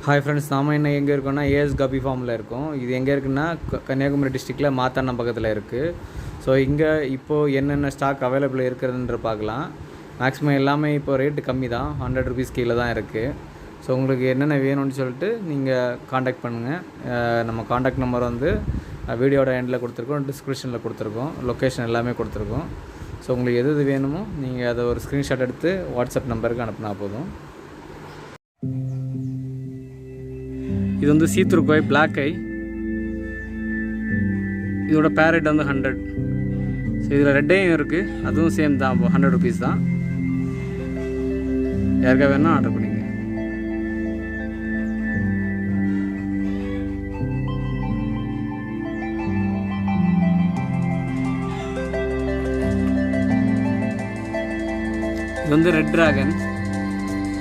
Hi friends, நாம் என்ன எங்கே இருக்கோம்னா ஏஎஸ் கபி ஃபார்மில் இருக்கோம். இது எங்கே இருக்குன்னா கன்னியாகுமரி டிஸ்ட்ரிக்டில் மாத்தாண்டம் பக்கத்தில் இருக்குது. ஸோ இங்கே இப்போது என்னென்ன ஸ்டாக் அவைலபிள் இருக்கிறதுன்ற பார்க்கலாம். மேக்ஸிமம் எல்லாமே இப்போ ரேட்டு கம்மி தான், 100 ருபீஸ் கீழே தான் இருக்குது. ஸோ உங்களுக்கு என்னென்ன வேணும்னு சொல்லிட்டு நீங்கள் காண்டாக்ட் பண்ணுங்கள். நம்ம காண்டாக்ட் நம்பர் வந்து வீடியோட எண்டில் கொடுத்துருக்கோம், டிஸ்கிரிப்ஷனில் கொடுத்துருக்கோம், லொக்கேஷன் எல்லாமே கொடுத்துருக்கோம். ஸோ உங்களுக்கு எது வேணுமோ நீங்கள் அதை ஒரு ஸ்க்ரீன்ஷாட் எடுத்து வாட்ஸ்அப் நம்பருக்கு அனுப்புனா போதும். இது வந்து சீத்ரு கோய் பிளாக் ஐ. இதோட பேரட் வந்து 100. ஸோ இதில் ரெட்டையும் இருக்குது, அதுவும் சேம் தான், 100 ருபீஸ் தான். யாருக்கா வேணால் ஆர்டர் பண்ணிங்க. இது வந்து ரெட் ட்ராகன்.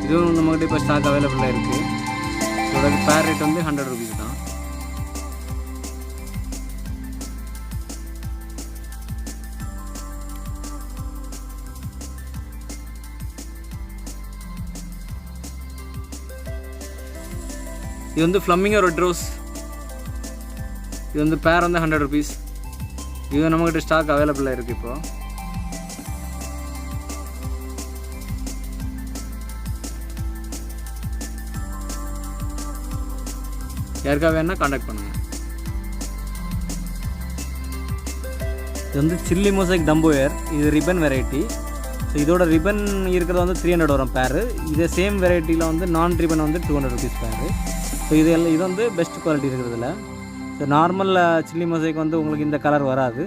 இதுவும் நம்மகிட்ட இப்போ ஸ்டாக் அவைலபிளாக இருக்குது. இதோட பேர் ரேட் வந்து 100 ருபீஸ் தான். இது வந்து ஃப்ளமிங்கோ ரெட் ரோஸ். இது வந்து பேர் வந்து 100 ருபீஸ். இது நம்மகிட்ட ஸ்டாக் அவைலபிளாக இருக்குது இப்போ. யாருக்கா வேணால் காண்டாக்ட் பண்ணுங்கள். இது வந்து சில்லி மொசைக் டம்போயர். இது ரிப்பன் வெரைட்டி. ஸோ இதோட ரிப்பன் இருக்கிறது வந்து 300 வரும் பேரு. இதே சேம் வெரைட்டியில் வந்து நான் ரிப்பன் வந்து 200 ருபீஸ் பேரு. ஸோ இது வந்து பெஸ்ட் குவாலிட்டி இருக்கிறதுல. ஸோ நார்மல் சில்லி மொசைக் வந்து உங்களுக்கு இந்த கலர் வராது,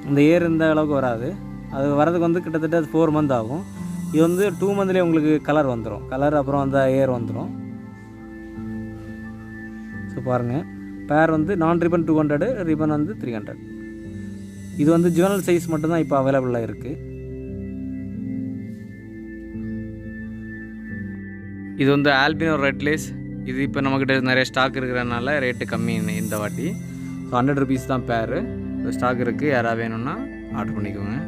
இந்த ஏர் இந்த அளவுக்கு வராது. அது வரதுக்கு வந்து கிட்டத்தட்ட 4 மந்த் ஆகும். இது வந்து 2 மந்த்லேயே உங்களுக்கு கலர் வந்துடும். கலர் அப்புறம் அந்த ஏர் வந்துடும். ஸோ பாருங்கள், பேர் வந்து நான் ரிப்பன் 200, ரிப்பன் வந்து 300. இது வந்து ஜுவனல் சைஸ் மட்டும்தான் இப்போ அவைலபிளாக இருக்குது. இது வந்து ஆல்பினோ ரெட் லேஸ். இது இப்போ நம்மக்கிட்ட நிறைய ஸ்டாக் இருக்கிறதுனால ரேட்டு கம்மி இந்த வாட்டி. ஸோ 100 ருபீஸ் தான் பேரு. ஸ்டாக் இருக்குது, யாராவது வேணும்னா ஆர்டர் பண்ணிக்கோங்க.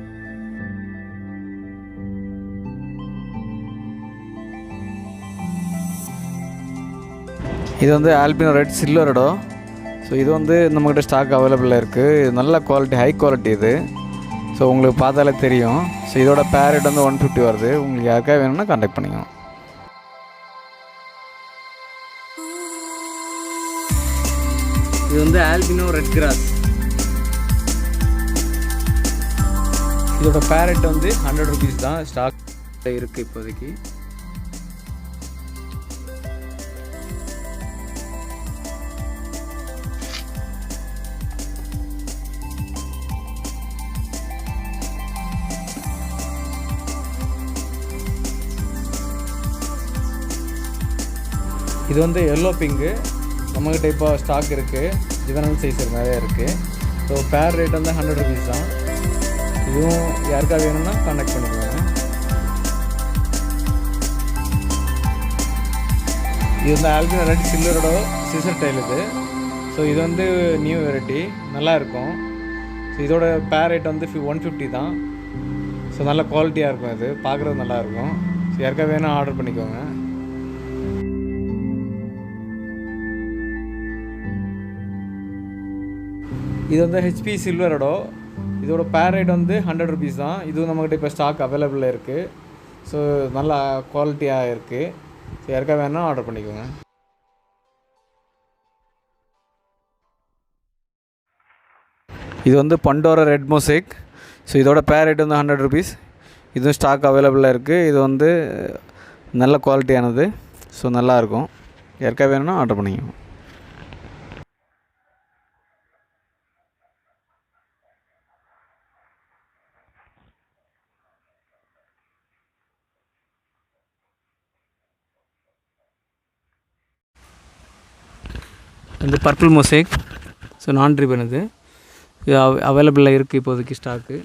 இது வந்து ஆல்பினோ ரெட் சில்லரடோ. ஸோ இது வந்து நம்மக்கிட்ட ஸ்டாக் அவைலபிளாக இருக்குது. இது நல்ல குவாலிட்டி, ஹை குவாலிட்டி இது. ஸோ உங்களுக்கு பார்த்தாலே தெரியும். ஸோ இதோட பேரட் வந்து 150 வருது. உங்களுக்கு யாருக்காக வேணும்னா கான்டாக்ட் பண்ணிக்கோங்க. இது வந்து ஆல்பினோ ரெட் கிராஸ். இதோட பேரட் வந்து 100 ருபீஸ் தான் ஸ்டாக் இருக்குது இப்போதைக்கு. இது வந்து எல்லோ பிங்கு. நம்மக்கிட்ட இப்போ ஸ்டாக் இருக்குது, ஜுவனல் சைஸ் நிறைய இருக்குது. ஸோ பேர் ரேட் வந்து 100 ருபீஸ் தான். இதுவும் யாருக்கா வேணும்னா கான்டாக்ட் பண்ணிக்கோங்க. இது வந்து ஆல்பினோ ரெட் சில்லரோட சிசர் டைல் இது. ஸோ இது வந்து நியூ வெரைட்டி, நல்லாயிருக்கும். ஸோ இதோட பேர் ரேட் வந்து 150 தான். ஸோ நல்ல குவாலிட்டியாக இருக்கும், இது பார்க்குறது நல்லாயிருக்கும். ஸோ யாருக்கா வேணால் ஆர்டர் பண்ணிக்கோங்க. இது வந்து ஹெச்பி சில்வரோட. இதோட பேர் ரேட் வந்து 100 ருபீஸ் தான். இதுவும் நம்மக்கிட்ட இப்போ ஸ்டாக் அவைலபிளாக இருக்குது. ஸோ நல்லா குவாலிட்டியாக இருக்குது. ஸோ யாருக்கா வேணால் ஆர்டர் பண்ணிக்கோங்க. இது வந்து பண்டோரா ரெட் மொசைக். ஸோ இதோட பேர் ரேட் வந்து 100 ருபீஸ். இதுவும் ஸ்டாக் அவைலபிளாக இருக்குது. இது வந்து நல்ல குவாலிட்டியானது. ஸோ நல்லாயிருக்கும். யாருக்கா வேணும்னா ஆர்டர் பண்ணிக்கோங்க. இந்த பர்பிள் மொசைக். ஸோ நான் ரிப்பன் இது அவைலபிளாக இருக்குது இப்போதைக்கு ஸ்டாக்கு.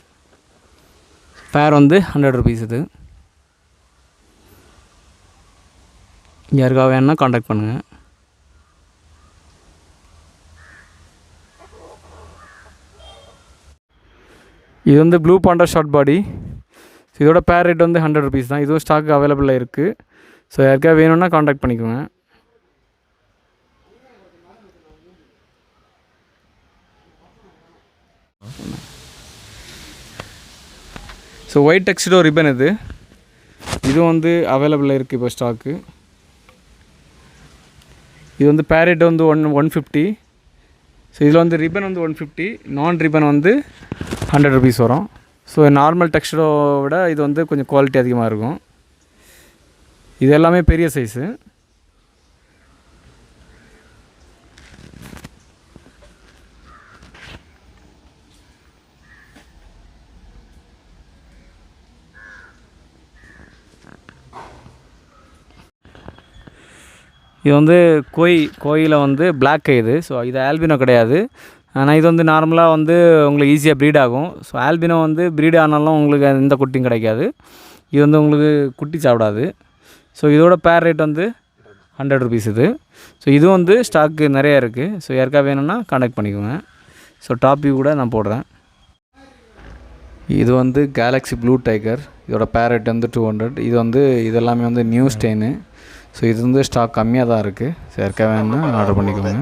பேர் வந்து 100 ருபீஸ். இது யாருக்காக வேணும்னா கான்டாக்ட் பண்ணுங்கள். இது வந்து ப்ளூ பாண்டா ஷார்ட் பாடி. இதோட பேர் ரேட் வந்து 100 ருபீஸ் தான். இதுவும் ஸ்டாக் அவைலபிளாக இருக்குது. ஸோ யாருக்காவது வேணும்னா காண்டாக்ட் பண்ணிக்கோங்க. ஸோ ஒயிட் டெக்ஸ்டோ ரிப்பன் இது வந்து அவைலபிளாக இருக்குது இப்போ ஸ்டாக்கு. இது வந்து பேரட் வந்து 150. ஸோ இதில் வந்து ரிப்பன் வந்து 150, நான் ரிப்பன் வந்து 100 rupees வரும். ஸோ நார்மல் டெக்ஸ்டோ விட இது வந்து கொஞ்சம் குவாலிட்டி அதிகமாக இருக்கும். இது எல்லாமே பெரிய சைஸு. இது வந்து கோயில வந்து பிளாக் இது. ஸோ இது ஆல்பினோ கிடையாது. ஆனால் இது வந்து நார்மலாக வந்து உங்களுக்கு ஈஸியாக ப்ரீட் ஆகும். ஸோ ஆல்பினோ வந்து ப்ரீட் ஆனாலும் உங்களுக்கு எந்த குட்டியும் கிடைக்காது. இது வந்து உங்களுக்கு குட்டி சாப்பிடாது. ஸோ இதோட பேர் ரேட் வந்து 100 rupees இது. ஸோ இதுவும் வந்து ஸ்டாக்கு நிறையா இருக்குது. ஸோ யாருக்கா வேணும்னா கான்டாக்ட் பண்ணிக்கோங்க. ஸோ டாப் வியூ கூட நான் போடுறேன். இது வந்து கேலக்ஸி ப்ளூ டைகர். இதோட பேர் ரேட் வந்து 200. இது வந்து இதெல்லாமே வந்து நியூ ஸ்டெயினு. ஸோ இது வந்து ஸ்டாக் கம்மியாக தான் இருக்குது. ஸோ யாருக்கா வேணும்னா ஆர்டர் பண்ணிக்கோங்க.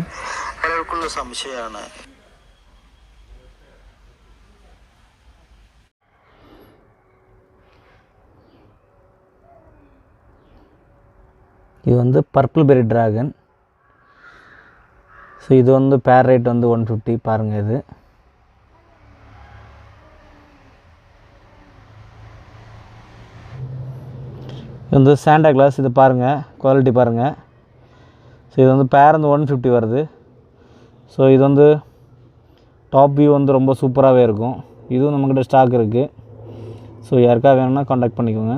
இது வந்து பர்பிள் பெரி ட்ராகன். ஸோ இது வந்து பேர் ரேட் வந்து 150. பாருங்கள், இது வந்து சாண்டா கிளாஸ். இது பாருங்கள், குவாலிட்டி பாருங்கள். ஸோ இது வந்து பேர் வந்து 150 வருது. ஸோ இது வந்து டாப் வியூ வந்து ரொம்ப சூப்பராகவே இருக்கும். இதுவும் நம்மக்கிட்ட ஸ்டாக் இருக்குது. ஸோ யாருக்கா வேணும்னா கான்டாக்ட் பண்ணிக்கோங்க.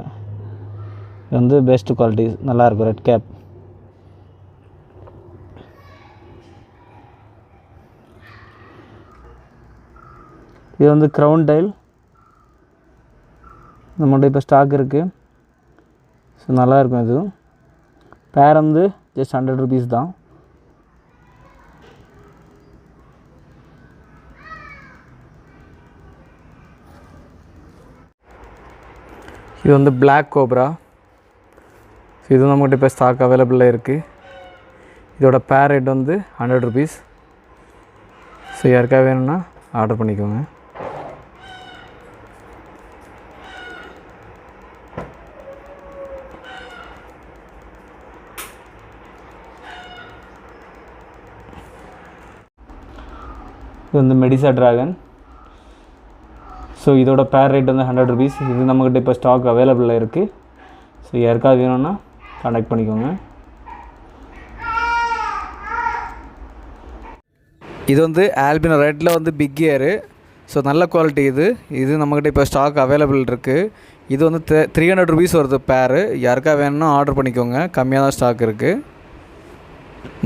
இது வந்து பெஸ்ட் குவாலிட்டி, நல்லாயிருக்கும். Red cap. இது வந்து க்ரௌன் டைல். நம்மகிட்ட இப்போ ஸ்டாக் இருக்குது. ஸோ நல்லாயிருக்கும். இது பேர் வந்து ஜஸ்ட் 100 rupees தான். இது வந்து பிளாக் கோப்ரா. ஸோ இது நம்மகிட்ட இப்போ ஸ்டாக் அவைலபிளாக இருக்குது. இதோட பேர் ரேட் வந்து 100 rupees. ஸோ யாருக்கா வேணும்னா ஆர்டர் பண்ணிக்கோங்க. இது வந்து மெடிசா ட்ராகன். ஸோ இதோட பேர் ரேட் வந்து 100 rupees. இது நம்மக்கிட்ட இப்போ ஸ்டாக் அவைலபிளாக இருக்குது. ஸோ யாருக்காவது வேணும்னா கான்டாக்ட் பண்ணிக்கோங்க. இது வந்து ஆல்பினோ ரெட்டில் வந்து பிக் இயரு. ஸோ நல்ல குவாலிட்டி இது நம்மக்கிட்ட இப்போ ஸ்டாக் அவைலபிள் இருக்குது. இது வந்து 300 rupees வருது பேரு. யாருக்கா வேணும்னா ஆர்டர் பண்ணிக்கோங்க. கம்மியாக தான் ஸ்டாக் இருக்குது.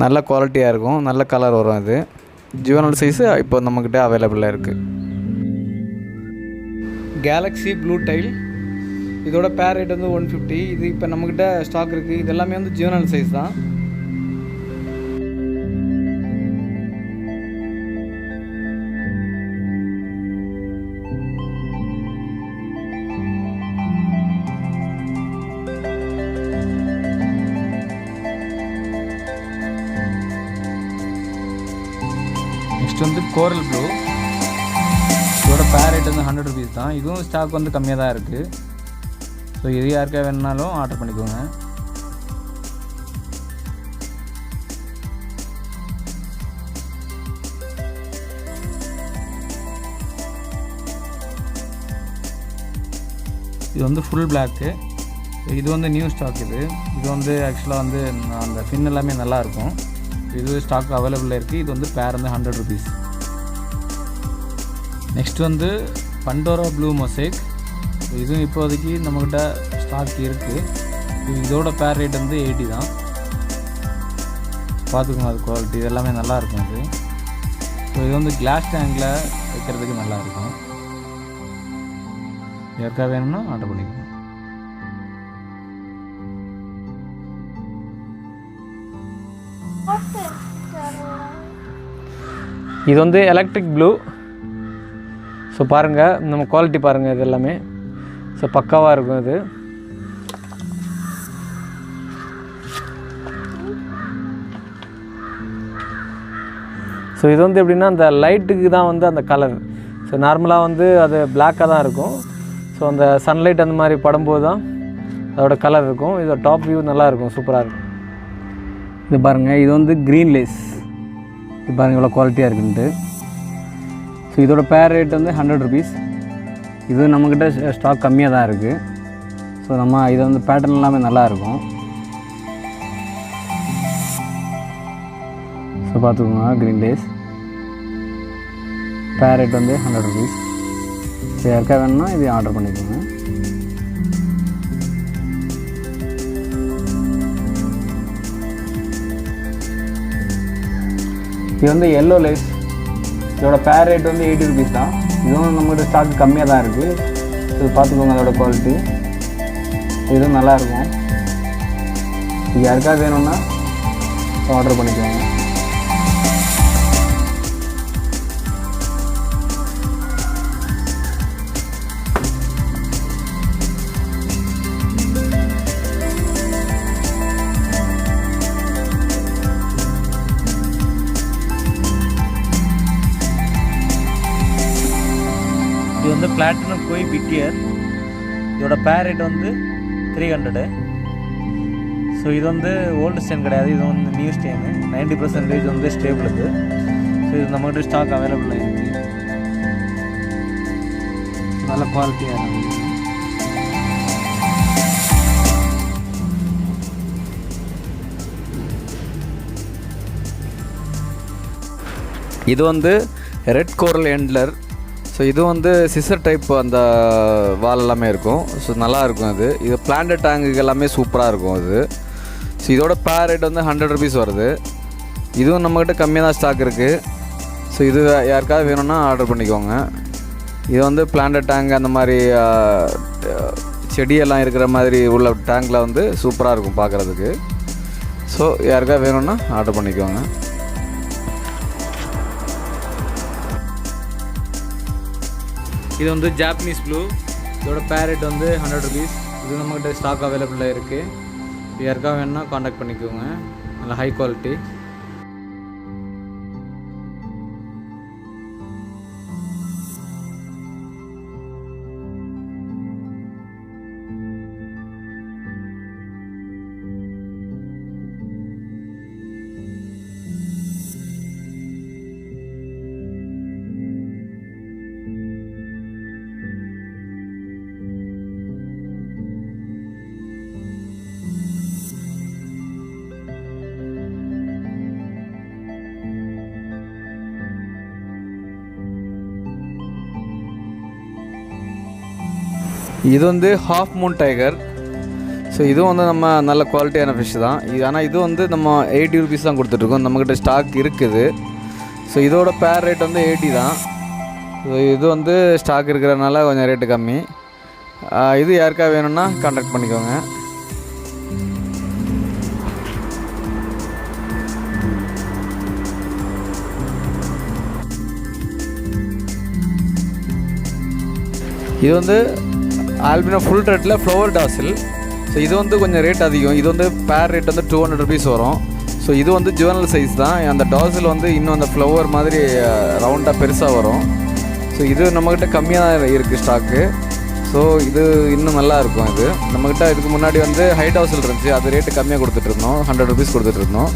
நல்ல குவாலிட்டியாக இருக்கும், நல்ல கலர் வரும். இது ஜுவனல் சைஸு இப்போ நம்மக்கிட்ட அவைலபிளாக இருக்குது. Galaxy blue tile. இதோட பேர் ரேட் வந்து 150. இது இப்போ நம்மக்கிட்ட ஸ்டாக் இருக்குது. இது எல்லாமே வந்து ஜுவனல் சைஸ் தான். நெக்ஸ்ட் வந்து கோரல் ப்ளூ. இதோட பேர் ரேட் வந்து 100 rupees தான். இதுவும் ஸ்டாக் வந்து கம்மியாக தான் இருக்குது. ஸோ இது யாருக்கா வேணுனாலும் ஆர்டர் பண்ணிக்கோங்க. இது வந்து ஃபுல் பிளாக்கு. இது வந்து நியூ ஸ்டாக். இது வந்து ஆக்சுவலாக வந்து அந்த ஃபின் எல்லாமே நல்லாயிருக்கும். இது ஸ்டாக் அவைலபிளாக இருக்குது. இது வந்து பேர் வந்து 100 rupees. நெக்ஸ்ட் வந்து பண்டோரா ப்ளூ மொசைக். இதுவும் இப்போதைக்கு நம்மக்கிட்ட ஸ்டாக் இருக்குது. இதோட பேர் ரேட் வந்து 80 தான். பார்த்துக்கோங்க, அது குவாலிட்டி இது எல்லாமே நல்லாயிருக்கும். ஸோ இது வந்து கிளாஸ் டேங்கில் வைக்கிறதுக்கு நல்லாயிருக்கும். யாருக்கா வேணும்னா ஆர்டர் பண்ணிக்கோங்க. இது வந்து எலக்ட்ரிக் ப்ளூ. ஸோ பாருங்கள், நம்ம குவாலிட்டி பாருங்கள். இது எல்லாமே ஸோ பக்காவாக இருக்கும். இது ஸோ இது வந்து எப்படின்னா அந்த லைட்டுக்கு தான் வந்து அந்த கலர். ஸோ நார்மலாக வந்து அது பிளாக்காக தான் இருக்கும். ஸோ அந்த சன்லைட் அந்த மாதிரி படும்போது தான் அதோட கலர் இருக்கும். இதோட டாப் வியூ நல்லாயிருக்கும், சூப்பராக இருக்கும். இது பாருங்கள், இது வந்து க்ரீன் லேஸ். இது பாருங்கள் இவ்வளோ குவாலிட்டியாக இருக்குன்ட்டு. ஸோ இதோட பேர் ரேட் வந்து 100 ருபீஸ். இது நம்மக்கிட்ட ஸ்டாக் கம்மியாக தான் இருக்குது. ஸோ நம்ம இதை வந்து பேட்டர்ன் எல்லாமே நல்லாயிருக்கும். ஸோ பார்த்துக்கோங்க, க்ரீன் லேஸ் பேர் ரேட் வந்து 100 ருபீஸ். ஸோ யாருக்கா வேணும்னா இது ஆர்டர் பண்ணிக்கோங்க. இது வந்து எல்லோ லேஸ். இதோட பேர் ரேட் வந்து 80 ருபீஸ் தான். இதுவும் நம்மகிட்ட ஸ்டாக் கம்மியாக தான் இருக்குது. இது பார்த்துக்கோங்க, அதோட குவாலிட்டி இதுவும் நல்லாயிருக்கும். இது யாருக்கா வேணும்னா ஆர்டர் பண்ணிக்கோங்க. இது வந்து பிளாட்டினம் கோய் பிக் இயர். இதோட பேர் ரேட் வந்து 300. ஸோ இது வந்து ஓல்டு ஸ்டெயின் கிடையாது, இது வந்து நியூ ஸ்டெயின். 90% வந்து ஸ்டேபிள் இது. ஸோ இது நம்மகிட்ட ஸ்டாக் அவைலபிளாக இருக்குது. நல்ல குவாலிட்டியாக இருக்குது. இது வந்து ரெட் கோரல் எண்ட்லர். ஸோ இது வந்து சிசர் டைப் அந்த வால் எல்லாமே இருக்கும். ஸோ நல்லாயிருக்கும். இது பிளான்ட் டேங்குக்கு எல்லாமே சூப்பராக இருக்கும் இது. ஸோ இதோட பேர் ரேட் வந்து 100 ருபீஸ் வருது. இதுவும் நம்மக்கிட்ட கம்மியாக தான் ஸ்டாக் இருக்குது. ஸோ இது யாருக்காவது வேணும்னா ஆர்டர் பண்ணிக்கோங்க. இது வந்து பிளான்ட் டேங்க் அந்த மாதிரி செடியெல்லாம் இருக்கிற மாதிரி உள்ள டேங்கில் வந்து சூப்பராக இருக்கும் பார்க்குறதுக்கு. ஸோ யாருக்காவது வேணும்னா ஆர்டர் பண்ணிக்கோங்க. இது வந்து ஜாப்பனீஸ் ப்ளூ. இதோட பேர் ரேட் வந்து 100 ருபீஸ். இது நம்மகிட்ட ஸ்டாக் அவைலபிளாக இருக்குது. யாருக்காக வேணுன்னா காண்டாக்ட் பண்ணிக்கோங்க. நல்ல ஹை குவாலிட்டி. இது வந்து ஹாஃப் மூன் டைகர். ஸோ இதுவும் வந்து நம்ம நல்ல குவாலிட்டியான ஃபிஷ் தான். ஆனால் இது வந்து நம்ம 80 ருபீஸ் தான் கொடுத்துட்ருக்கோம். நம்மக்கிட்ட ஸ்டாக் இருக்குது. ஸோ இதோட பேர் ரேட் வந்து 80 தான். ஸோ இது வந்து ஸ்டாக் இருக்கிறதுனால கொஞ்சம் ரேட்டு கம்மி. இது யாருக்கா வேணும்னா கான்டாக்ட் பண்ணிக்கோங்க. இது வந்து ஆல்பினோ ஃபுல் ரேட்டில் ஃப்ளவர் டாசில். ஸோ இது வந்து கொஞ்சம் ரேட் அதிகம். இது வந்து பேர் ரேட் வந்து 200 ருபீஸ் வரும். ஸோ இது வந்து ஜுவனல் சைஸ் தான். அந்த டாசில் வந்து இன்னும் அந்த ஃப்ளவர் மாதிரி ரவுண்டாக பெருசாக வரும். ஸோ இது நம்மக்கிட்ட கம்மியாக தான் இருக்குது ஸ்டாக்கு. ஸோ இது இன்னும் நல்லாயிருக்கும். இது நம்மக்கிட்ட இதுக்கு முன்னாடி வந்து ஹைட் ஹவுஸில் இருந்துச்சு. அது ரேட்டு கம்மியாக கொடுத்துட்ருந்தோம், 100 ருபீஸ் கொடுத்துட்ருந்தோம்.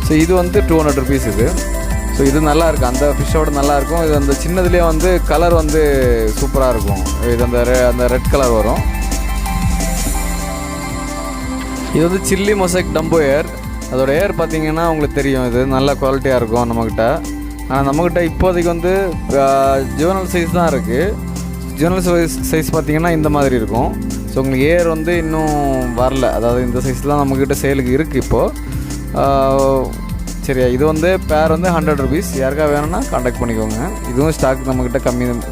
ஸோ இது வந்து 200 ருபீஸ் இது. ஸோ இது நல்லாயிருக்கும், அந்த ஃபிஷ்ஷோட நல்லாயிருக்கும். இது அந்த சின்னதுலேயே வந்து கலர் வந்து சூப்பராக இருக்கும். இது அந்த ரெட் கலர் வரும். இது வந்து சில்லி மொசைக் டம்போ ஏர். அதோட ஏர் பார்த்திங்கன்னா உங்களுக்கு தெரியும், இது நல்ல குவாலிட்டியாக இருக்கும் நம்மக்கிட்ட. ஆனால் நம்மக்கிட்ட இப்போதைக்கு வந்து ஜுவனல் சைஸ் தான் இருக்குது. ஜுவனல் சைஸ் பார்த்திங்கன்னா இந்த மாதிரி இருக்கும். ஸோ உங்களுக்கு ஏர் வந்து இன்னும் வரல, அதாவது இந்த சைஸ் தான் நம்மக்கிட்ட சேலுக்கு இருக்குது இப்போது. சரியா, இது வந்து பேர் வந்து 100 ருபீஸ். யாருக்கா வேணும்னா கான்டாக்ட் பண்ணிக்கோங்க. இதுவும் ஸ்டாக் நம்மக்கிட்ட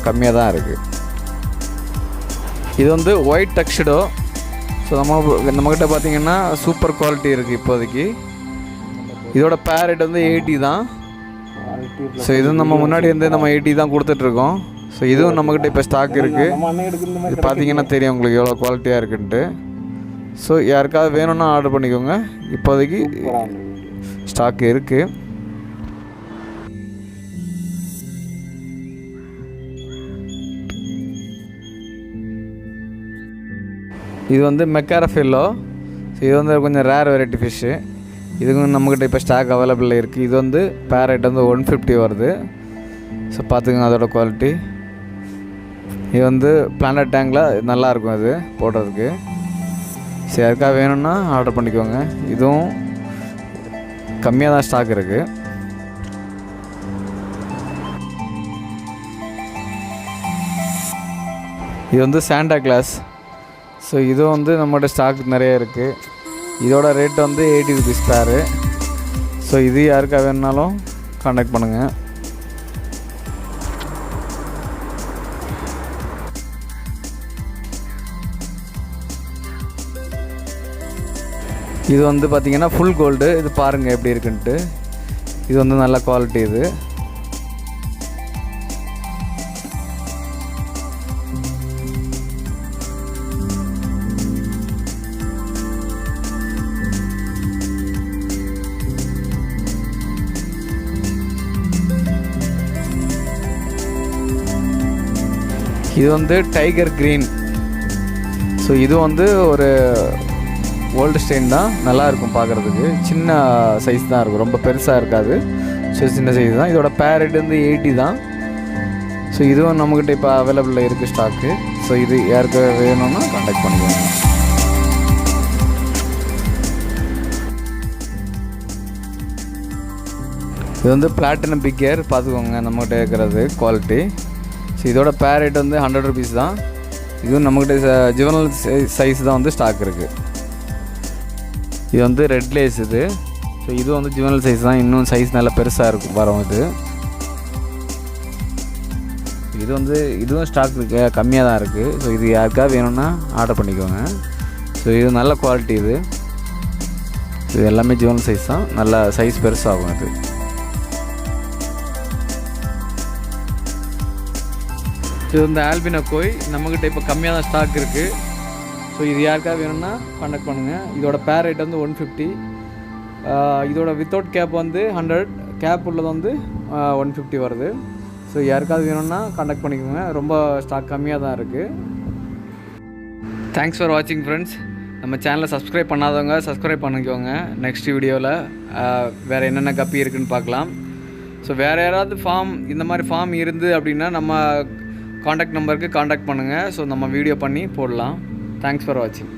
கம்மியாக தான் இருக்குது. இது வந்து ஒயிட் டக்ஷடோ. ஸோ நம்மக்கிட்ட பார்த்திங்கன்னா சூப்பர் குவாலிட்டி இருக்குது இப்போதைக்கு. இதோட பேர் ரேட் வந்து 80 தான். ஸோ இதுவும் நம்ம முன்னாடி வந்து நம்ம 80 தான் கொடுத்துட்ருக்கோம். ஸோ இதுவும் நம்மக்கிட்ட இப்போ ஸ்டாக் இருக்குது. இது பார்த்திங்கன்னா தெரியும் உங்களுக்கு எவ்வளோ குவாலிட்டியாக இருக்குன்ட்டு. ஸோ யாருக்காவது வேணும்னா ஆர்டர் பண்ணிக்கோங்க. இப்போதைக்கு ஸ்டாக் இருக்குது. இது வந்து மெக்காரஃபெல்லோ. ஸோ இது வந்து கொஞ்சம் ரேர் வெரைட்டி ஃபிஷ்ஷு. இதுக்கும் நம்மக்கிட்ட இப்போ ஸ்டாக் அவைலபிளில் இருக்குது. இது வந்து பேரட் வந்து 150 வருது. ஸோ பார்த்துக்கோங்க அதோட குவாலிட்டி. இது வந்து பிளானட் டேங்கில் நல்லாயிருக்கும் இது போடுறதுக்கு. சரி, யாருக்காக வேணும்னா ஆர்டர் பண்ணிக்கோங்க. இதுவும் கம்மியாக தான் ஸ்டாக் இருக்குது. இது வந்து சாண்டா கிளாஸ். ஸோ இதுவும் வந்து நம்மகிட்ட ஸ்டாக் நிறைய இருக்குது. இதோட ரேட் வந்து 80 ருபீஸ் பேரு. ஸோ இது யாருக்காக வேணுனாலும் கான்டாக்ட் பண்ணுங்கள். இது வந்து பார்த்திங்கன்னா ஃபுல் கோல்டு. இது பாருங்கள் எப்படி இருக்குன்ட்டு. இது வந்து நல்ல குவாலிட்டி. இது வந்து டைகர் க்ரீன். ஸோ இது வந்து ஒரு ஓல்டு ஸ்டெயின் தான். நல்லாயிருக்கும் பார்க்குறதுக்கு. சின்ன சைஸ் தான் இருக்கும், ரொம்ப பெருசாக இருக்காது. ஸோ சின்ன சைஸ் தான். இதோட பேரட் வந்து 80 தான். ஸோ இதுவும் நம்மக்கிட்ட இப்போ அவைலபிளில் இருக்குது ஸ்டாக்கு. ஸோ இது யாருக்கு வேணும்னா கான்டாக்ட் பண்ணிக்கோங்க. இது வந்து பிளாட்டினம் பிக்கர். பார்த்துக்கோங்க நம்மகிட்ட இருக்கிறது குவாலிட்டி. ஸோ இதோட பேரட் வந்து 100 ருபீஸ் தான். இதுவும் நம்மக்கிட்ட ஜுவனல் சைஸ் தான் வந்து ஸ்டாக் இருக்குது. இது வந்து ரெட் லேஸ் இது. ஸோ இது வந்து ஜுவனல் சைஸ் தான். இன்னும் சைஸ் நல்லா பெருசாக இருக்கும் வரும். இது வந்து இதுவும் ஸ்டாக் கம்மியாக தான் இருக்குது. ஸோ இது யாருக்காக வேணும்னா ஆர்டர் பண்ணிக்கோங்க. ஸோ இது நல்ல குவாலிட்டி. இது எல்லாமே ஜுவனல் சைஸ் தான். நல்ல சைஸ் பெருசாகும். இது வந்து ஆல்பினோ கோய். நம்மக்கிட்ட இப்போ கம்மியாக தான் ஸ்டாக் இருக்குது. ஸோ இது யாருக்காக வேணும்னா கான்டாக்ட் பண்ணுங்கள். இதோட பேர் ரேட் வந்து 150. இதோட வித்தவுட் கேப் வந்து 100, கேப் உள்ளது வந்து 150 வருது. ஸோ யாருக்காவது வேணும்னா கான்டாக்ட் பண்ணிக்கோங்க. ரொம்ப ஸ்டாக் கம்மியாக தான் இருக்குது. தேங்க்ஸ் ஃபார் வாட்சிங் ஃப்ரெண்ட்ஸ். நம்ம சேனலை சப்ஸ்கிரைப் பண்ணாதவங்க சப்ஸ்கிரைப் பண்ணிக்கோங்க. நெக்ஸ்ட் வீடியோவில் வேறு என்னென்ன கப்பி இருக்குதுன்னு பார்க்கலாம். ஸோ வேறு யாராவது இந்த மாதிரி ஃபார்ம் இருந்து அப்படின்னா நம்ம கான்டாக்ட் நம்பருக்கு கான்டாக்ட் பண்ணுங்கள். ஸோ நம்ம வீடியோ பண்ணி போடலாம். தேங்க்ஸ் ஃபார் வாட்சிங்.